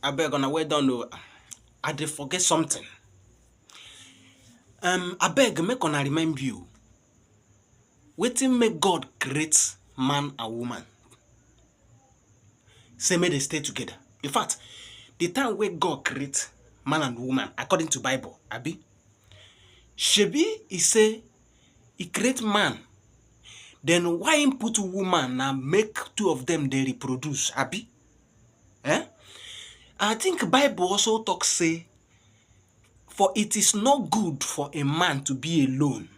I beg on a way down. No, I did forget something. I beg make on I remind you. Waiting make God create man and woman. Say may they stay together. In fact, the time where God create man and woman, according to Bible, Abi, Shebi he say he create man. Then why him put woman and make two of them they reproduce, Abi? I think Bible also talks say, for it is not good for a man to be alone.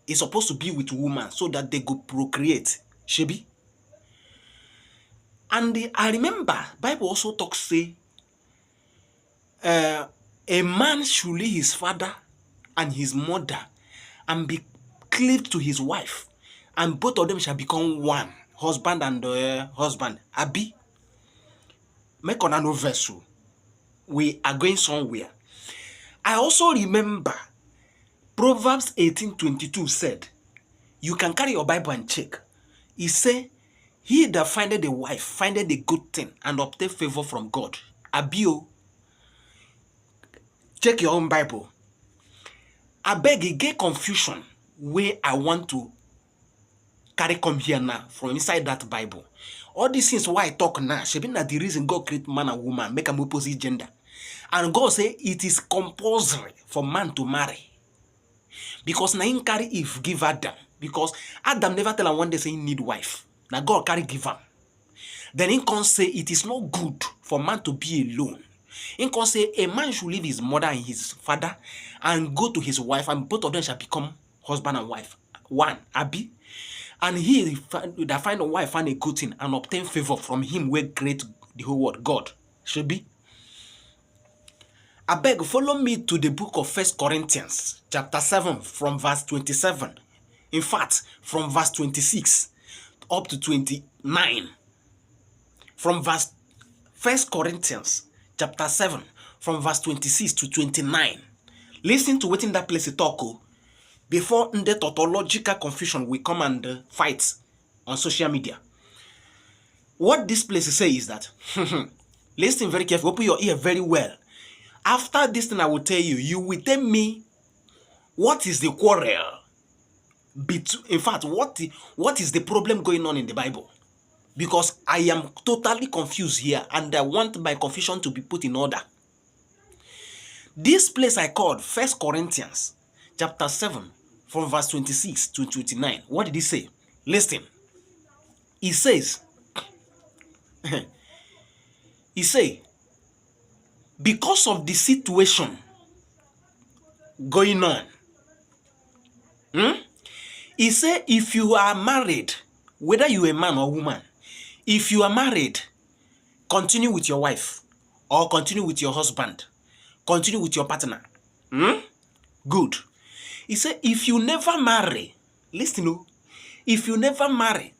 He's supposed to be with woman so that they go procreate. Shebi. And I remember Bible also talks say, a man should leave his father and his mother and be cleaved to his wife, and both of them shall become one, husband and husband. Abi, make on no vessel. We are going somewhere. I also remember Proverbs 18:22 said, you can carry your Bible and check. He said, he that findeth a wife findeth a good thing and obtain favor from God. Abio, check your own Bible. I beg you, get confusion where I want to carry come here now from inside that Bible. All these things why I talk now, should be not the reason God create man and woman, make them opposite gender. And God say it is compulsory for man to marry. Because na him carry Eve give Adam. Because Adam never tell him one day say he need wife. Now God carry give him. Then he can say it is not good for man to be alone. He can say a man should leave his mother and his father and go to his wife, and both of them shall become husband and wife. One, Abi. And he that find a wife and a good thing and obtain favor from him where create the whole world, God. Should be. I beg, follow me to the book of 1 Corinthians, chapter 7, from verse 27. In fact, from verse 26 up to 29. From verse 1 Corinthians, chapter 7, from verse 26 to 29. Listen to what in that place talk before the tautological confusion will come and fight on social media. What this place say is that, listen very carefully, open your ear very well. After this thing I will tell you, you will tell me what is the quarrel. In fact, what is the problem going on in the Bible? Because I am totally confused here and I want my confusion to be put in order. This place I called 1 Corinthians chapter 7 from verse 26 to 29. What did he say? Listen. He says, because of the situation going on, he said, if you are married, whether you are a man or woman, if you are married, continue with your wife or continue with your husband, continue with your partner. Good. He said, if you never marry, listen, if you never marry,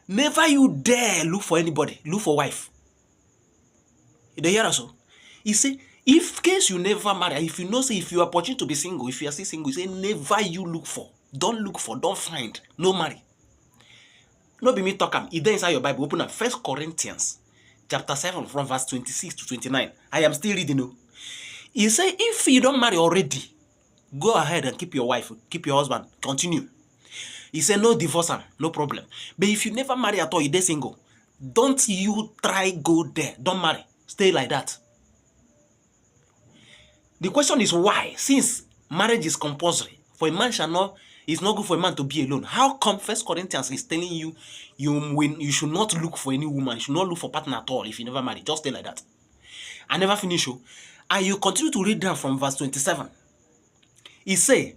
never you dare look for anybody, look for wife. You hear also? He said, if case you never marry, if you know, say if you are opportunity to be single, if you are still single, he say never you look for. Don't look for, don't find, no marry. No be me talk am. It's there inside your Bible. Open up 1 Corinthians chapter 7 from verse 26 to 29. I am still reading. He say if you don't marry already, go ahead and keep your wife, keep your husband, continue. He said no divorce am, no problem. But if you never marry at all, you dey single, don't you try go there. Don't marry. Stay like that. The question is why? Since marriage is compulsory, for a man shall not, it's not good for a man to be alone. How come 1 Corinthians is telling you you should not look for any woman, you should not look for partner at all if you never marry? Just stay like that. I never finish. And you continue to read down from verse 27. He say,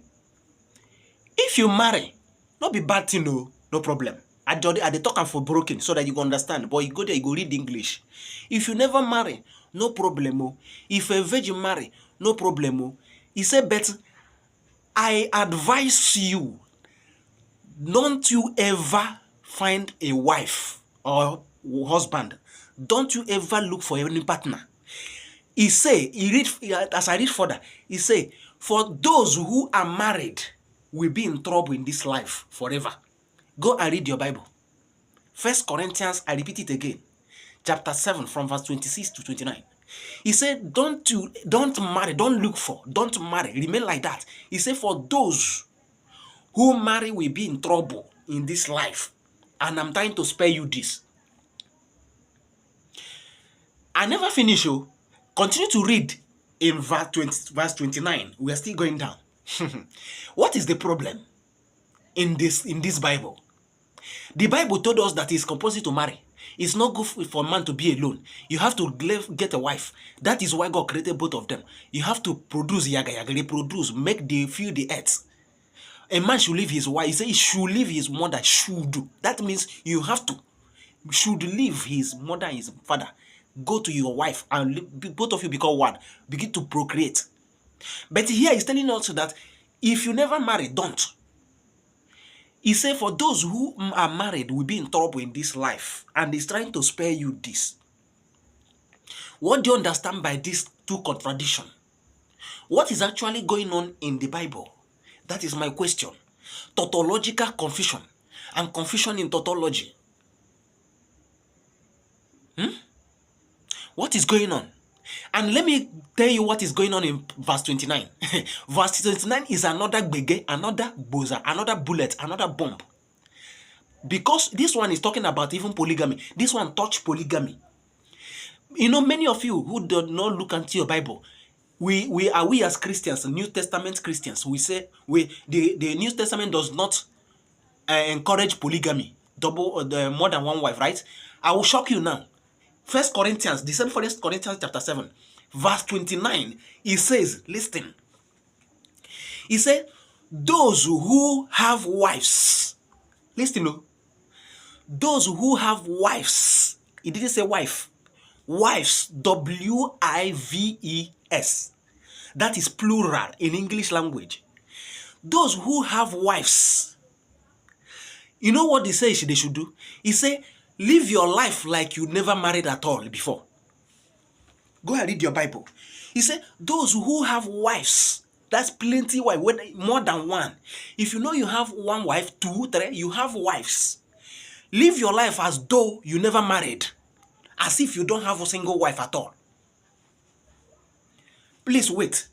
if you marry, not be bad thing, no problem. I dey talk am for broken so that you can understand. But you go there, you go read English. If you never marry, no problem. If a virgin marry, no problem. He said, but I advise you, don't you ever find a wife or husband. Don't you ever look for any partner. He say, as I read further, he say, for those who are married will be in trouble in this life forever. Go and read your Bible. 1 Corinthians, I repeat it again, chapter 7 from verse 26 to 29. He said, don't marry, don't look for, don't marry, remain like that. He said, for those who marry will be in trouble in this life. And I'm trying to spare you this. I never finish. Oh. Continue to read in verse 29. We are still going down. What is the problem in this Bible? The Bible told us that it's compulsory to marry. It's not good for a man to be alone. You have to get a wife. That is why God created both of them. You have to produce, reproduce, make the feel the earth. A man should leave his wife. He said he should leave his mother. Should. That means you have to. Should leave his mother and his father. Go to your wife and both of you become one. Begin to procreate. But here he's telling us that if you never marry, don't. He said, for those who are married will be in trouble in this life. And he's trying to spare you this. What do you understand by these two contradictions? What is actually going on in the Bible? That is my question. Tautological confusion and confusion in tautology. What is going on? And let me tell you what is going on in verse 29. Verse 29 is another gbege, another boza, another bullet, another bomb. Because this one is talking about even polygamy. This one touch polygamy. You know, many of you who do not look into your Bible, we as Christians, New Testament Christians, we say the New Testament does not encourage polygamy, more than one wife, right? I will shock you now. The same 1 Corinthians chapter 7, verse 29, it says, listen. He said, those who have wives, listen, those who have wives, he didn't say wife, wives, W-I-V-E-S. That is plural in English language. Those who have wives, you know what they say they should do? He say, live your life like you never married at all before. Go and read your Bible. He said, those who have wives, that's plenty wife, more than one. If you know you have one wife, 2, 3, you have wives. Live your life as though you never married. As if you don't have a single wife at all. Please wait.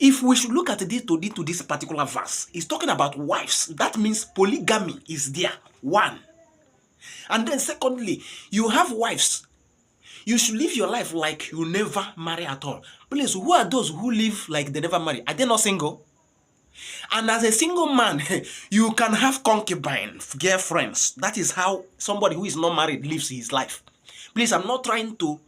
If we should look at this particular verse, it's talking about wives. That means polygamy is there. One. And then secondly, you have wives. You should live your life like you never marry at all. Please, who are those who live like they never marry? Are they not single? And as a single man, you can have concubines, girlfriends. That is how somebody who is not married lives his life. Please, I'm not trying to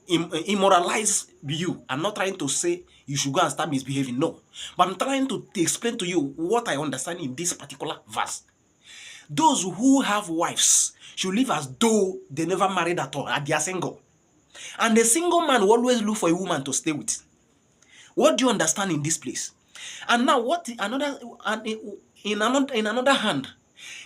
immoralize you. I'm not trying to say you should go and start misbehaving. No. But I'm trying to explain to you what I understand in this particular verse. Those who have wives should live as though they never married at all, and they are single. And the single man will always look for a woman to stay with. What do you understand in this place? And now, in another hand,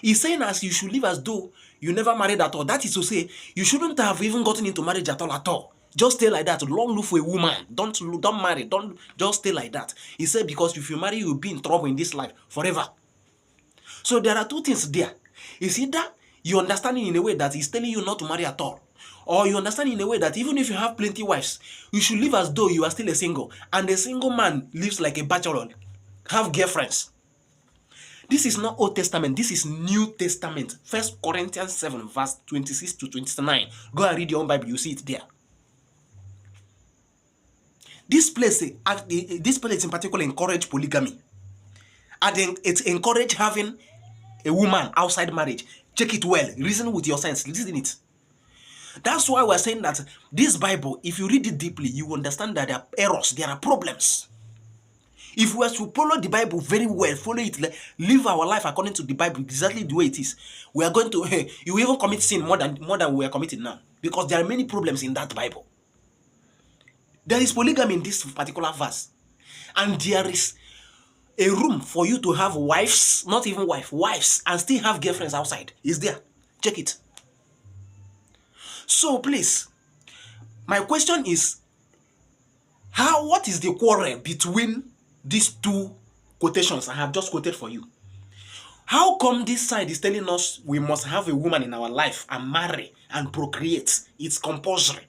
he's saying as you should live as though you never married at all. That is to say, you shouldn't have even gotten into marriage at all. Just stay like that. Long look for a woman. Don't marry. Don't just stay like that. He said because if you marry, you'll be in trouble in this life forever. So there are two things there. It's either you understand it in a way that he's telling you not to marry at all, or you understand in a way that even if you have plenty wives, you should live as though you are still a single, and a single man lives like a bachelor, have girlfriends. This is not Old Testament, this is New Testament. 1 Corinthians 7, verse 26 to 29. Go and read your own Bible, you see it there. This place in particular encourage polygamy. And it encourage having a woman outside marriage. Check it well. Reason with your sense. Listen it. That's why we're saying that this Bible, if you read it deeply, you understand that there are errors, there are problems. If we are to follow the Bible very well, follow it, live our life according to the Bible, exactly the way it is, we are going to, you even commit sin more than we are committing now. Because there are many problems in that Bible. There is polygamy in this particular verse. And there is a room for you to have wives, not even wives, and still have girlfriends outside. Is there. Check it. So please, my question is, what is the quarrel between these two quotations I have just quoted for you? How come this side is telling us we must have a woman in our life and marry and procreate? It's compulsory.